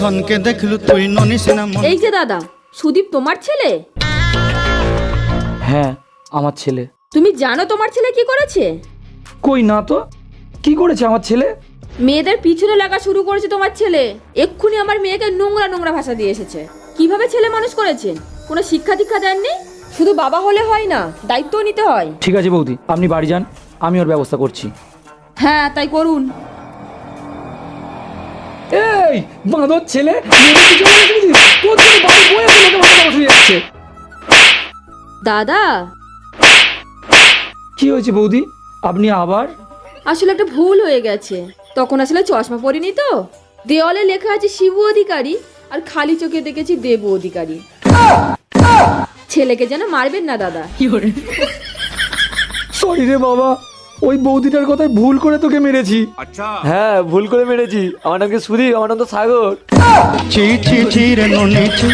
ধনকে দেখলু তুই ননিস না মন। এই যে দাদা, সুদীপ তোমার ছেলে? হ্যাঁ আমার ছেলে। তুমি জানো তোমার ছেলে কি করেছে? কই না তো, কি করেছে আমার ছেলে? মেয়েদের পিছনে লাগা শুরু করেছে তোমার ছেলে। এক্ষুনি আমার মেয়েকে নোংরা নোংরা ভাষা দিয়ে এসেছে। কিভাবে ছেলে মানুষ করেছেন? কোনো শিক্ষা দীক্ষা দেননি? শুধু বাবা হলে হয় না, দায়িত্ব নিতে হয়। ঠিক আছে বৌদি, আপনি বাড়ি যান, আমি ওর ব্যবস্থা করছি। হ্যাঁ তাই করুন। এই বাঁদর ছেলে, মেয়েদের পিছনে লেগেছিস? তোর জন্য বাড়ি বয়ে লোকে মাথা বসে যাচ্ছে। দাদা, কি হয়েছে বৌদি, আপনি আবার? আসলে একটা ভুল হয়ে গেছে। তখন আসলে চশমা পরিনি তো, দেওয়ালে লেখা আছে শিবু অধিকারী, আর খালি চোখে দেখেছি দেবু অধিকারী। ছেলেকে যেন মারবেন না দাদা। সরি রে বাবা, ওই বৌদিটার কথায় ভুল করে তোকে মেরেছি। হ্যাঁ ভুল করে মেরেছি। আমার নাম কি সুদীপ, আমার নাম তো সাগর। চি চি চি রে ননি চি।